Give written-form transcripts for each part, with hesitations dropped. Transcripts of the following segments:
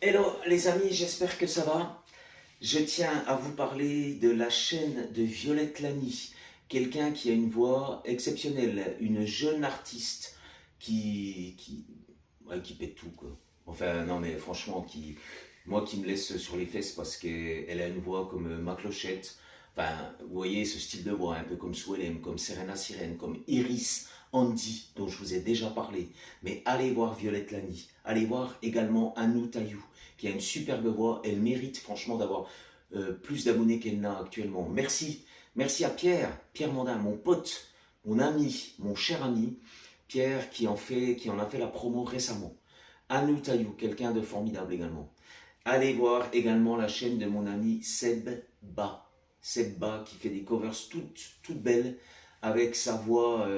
Hello les amis, j'espère que ça va. Je tiens à vous parler de la chaîne de Violette Lani, quelqu'un qui a une voix exceptionnelle, une jeune artiste qui pète tout quoi. Enfin non mais franchement, moi qui me laisse sur les fesses parce qu'elle a une voix comme ma clochette. Enfin, vous voyez ce style de voix, un peu comme Swellem, comme Serena Sirène, comme Iris Andy, dont je vous ai déjà parlé. Mais allez voir Violette Lani, allez voir également Anou Tayou, qui a une superbe voix. Elle mérite franchement d'avoir plus d'abonnés qu'elle n'a actuellement. Merci, merci à Pierre Mandin, mon pote, mon ami, mon cher ami, Pierre qui en a fait la promo récemment. Anou Tayou, quelqu'un de formidable également. Allez voir également la chaîne de mon ami Seb Ba qui fait des covers toutes belles avec sa voix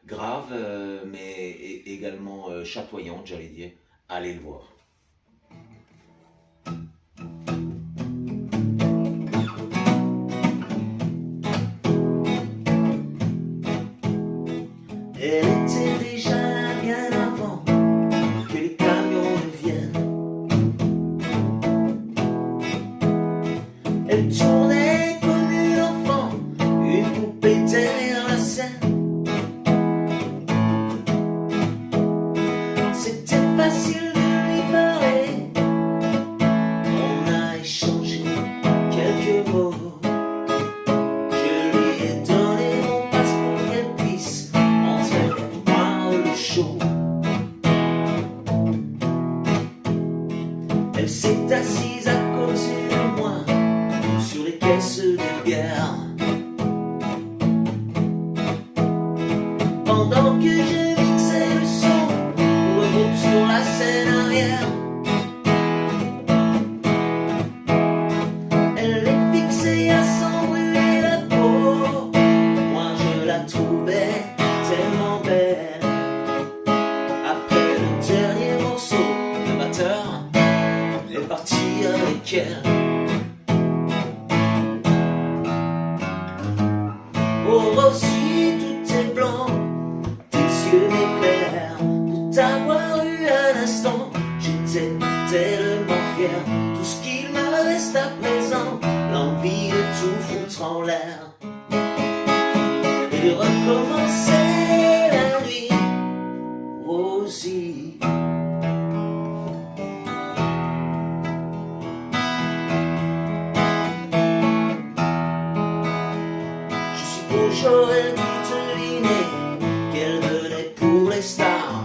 grave mais également chatoyante, j'allais dire. Allez le voir. Elle était déjà là bien avant que les camions ne viennent. Elle tournait comme une enfant, une poupée derrière la scène. C'était facile de lui parler, on a échangé quelques mots. Je lui ai donné mon passe pour qu'elle puisse entrer voir le show. Elle s'est assise à côté de moi sur les caisses de gare, pendant que je mixais le son pour un groupe sur la scène arrière. Elle est fixée à s'en brûler la peau, moi je la trouvais tellement belle. Après le dernier morceau, le batteur est parti avec elle. Oh Rosie, tout est blanc, tes yeux m'éclairent. De t'avoir eu un instant, j'étais tellement fier. Tout ce qu'il me reste à présent, l'envie de tout foutre en l'air et de recommencer la nuit. Rosie, j'aurais dû deviner qu'elle venait pour les stars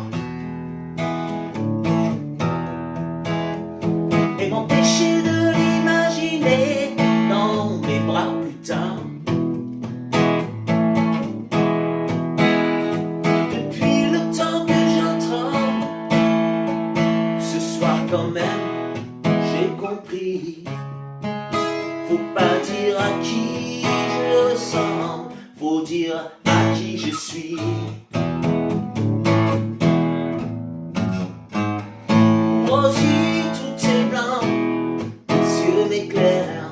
et m'empêcher de l'imaginer dans mes bras plus tard. Depuis le temps que j'entends, ce soir quand même, j'ai compris. Faut pas dire à qui je ressemble, faut dire à qui je suis. Rosie, tout est blanc, tes yeux m'éclairent.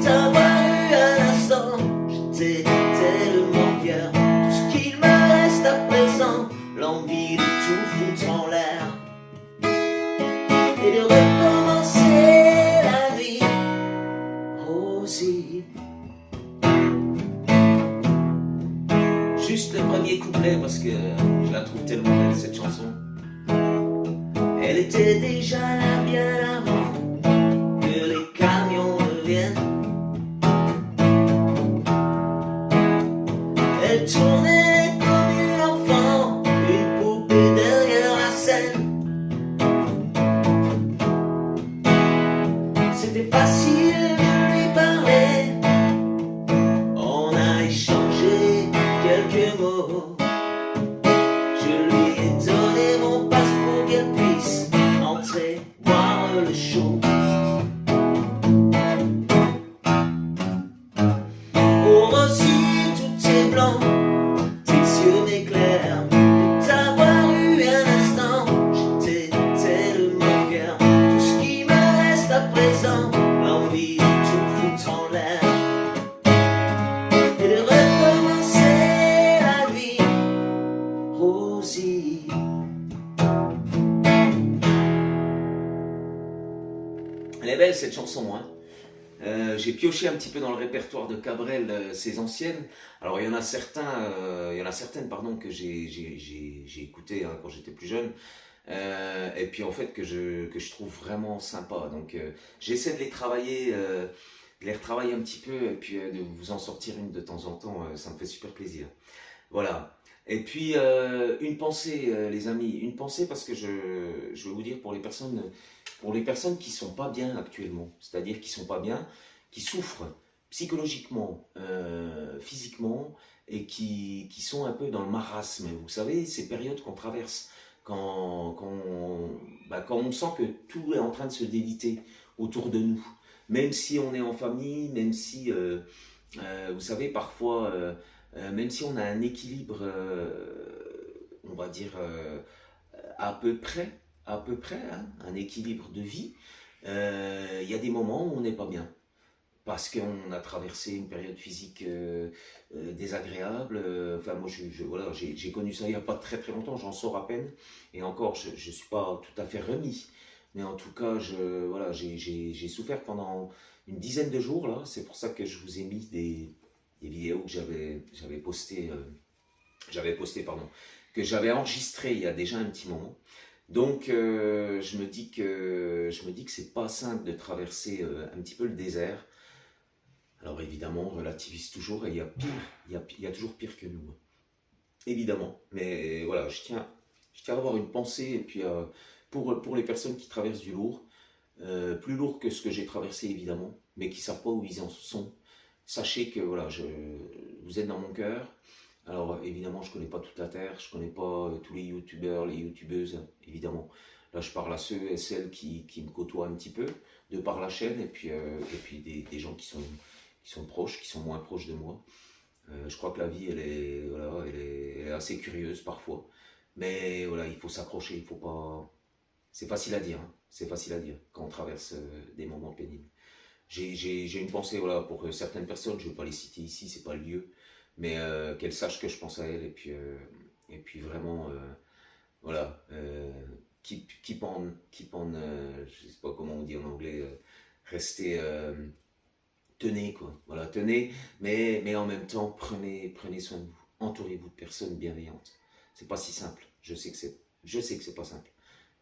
T'avoir eu un instant, j'étais tellement fier. Tout ce qu'il me reste à présent, l'envie de tout foutre en l'air et de recommencer la nuit. Rosie, juste le premier couplet parce que je la trouve tellement belle cette chanson. Elle était déjà là bien avant que les camions ne viennent. Elle tournait comme une enfant, une poupée derrière la scène. C'était facile de lui parler, on a échangé quelques mots. Je lui ai donné mon passe pour qu'elle puisse entrer voir le show. Oh Rosie, tout est blanc, tes yeux m'éclairent. De t'avoir eu un instant, j'étais tellement fier. Tout ce qui me reste à présent, l'envie de tout foutre en l'air et de recommencer la nuit. Rosie, est belle cette chanson, hein. J'ai pioché un petit peu dans le répertoire de Cabrel, ses anciennes. Alors il y en a certaines pardon, que j'ai écoutées hein, quand j'étais plus jeune. Et puis en fait que je trouve vraiment sympa. Donc j'essaie de les retravailler un petit peu et puis de vous en sortir une de temps en temps. Ça me fait super plaisir. Voilà. Et puis une pensée, les amis, une pensée parce que je vais vous dire pour les personnes qui sont pas bien actuellement, c'est-à-dire qui sont pas bien, qui souffrent psychologiquement, physiquement et qui sont un peu dans le marasme. Vous savez, ces périodes qu'on traverse quand on sent que tout est en train de se déliter autour de nous, même si on est en famille, même si vous savez, parfois, même si on a un équilibre, on va dire, à peu près, hein, un équilibre de vie, il y a des moments où on n'est pas bien. Parce qu'on a traversé une période physique désagréable. Enfin, moi, voilà, j'ai connu ça il n'y a pas très très longtemps, j'en sors à peine. Et encore, je ne suis pas tout à fait remis. Mais en tout cas, voilà, j'ai souffert pendant une dizaine de jours, là. C'est pour ça que je vous ai mis des vidéos que j'avais posté, pardon, que j'avais enregistré il y a déjà un petit moment. Donc je me dis que c'est pas simple de traverser un petit peu le désert. Alors évidemment, on relativise toujours et il y a pire, il y a toujours pire que nous, évidemment. Mais voilà, je tiens à avoir une pensée et puis pour les personnes qui traversent du lourd, plus lourd que ce que j'ai traversé évidemment, mais qui savent pas où ils en sont. Sachez que voilà, vous êtes dans mon cœur. Alors évidemment, je connais pas toute la terre, je connais pas tous les youtubeurs, les youtubeuses, évidemment. Là, je parle à ceux et celles qui me côtoient un petit peu, de par la chaîne, et puis des gens qui sont proches, qui sont moins proches de moi. Je crois que la vie, voilà, elle est assez curieuse parfois. Mais voilà, il faut s'accrocher, il faut pas. C'est facile à dire, hein, c'est facile à dire quand on traverse des moments pénibles. J'ai une pensée voilà, pour certaines personnes, je ne vais pas les citer ici, c'est pas le lieu, mais qu'elles sachent que je pense à elles et puis vraiment, voilà, keep on je sais pas comment on dit en anglais, restez, tenez quoi, voilà, tenez, mais en même temps, prenez soin de vous, entourez-vous de personnes bienveillantes. C'est pas si simple, je sais que c'est pas simple.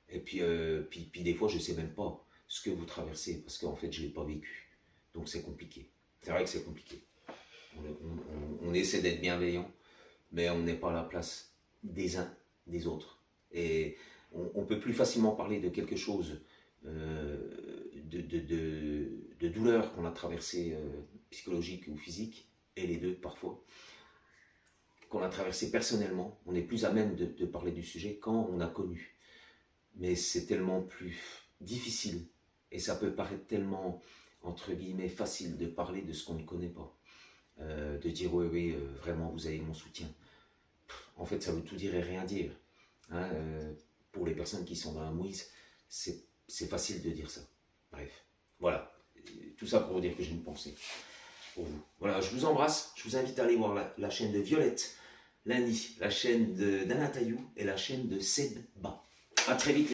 Et puis, puis des fois, je sais même pas ce que vous traversez parce qu'en fait, je l'ai pas vécu. Donc c'est compliqué. C'est vrai que c'est compliqué. On essaie d'être bienveillant, mais on n'est pas à la place des uns, des autres. Et on peut plus facilement parler de quelque chose, de douleur qu'on a traversé, psychologique ou physique, et les deux parfois, qu'on a traversé personnellement. On est plus à même de parler du sujet quand on a connu. Mais c'est tellement plus difficile et ça peut paraître tellement, entre guillemets, facile de parler de ce qu'on ne connaît pas. De dire oui, oui, vraiment, vous avez mon soutien. En fait, ça veut tout dire et rien dire. Hein, pour les personnes qui sont dans la mouise, c'est facile de dire ça. Bref, voilà. Tout ça pour vous dire que j'ai une pensée pour vous. Voilà, je vous embrasse. Je vous invite à aller voir la chaîne de Violette Lundi, la chaîne d'Anna Taillou et la chaîne de Seb Ba. A très vite.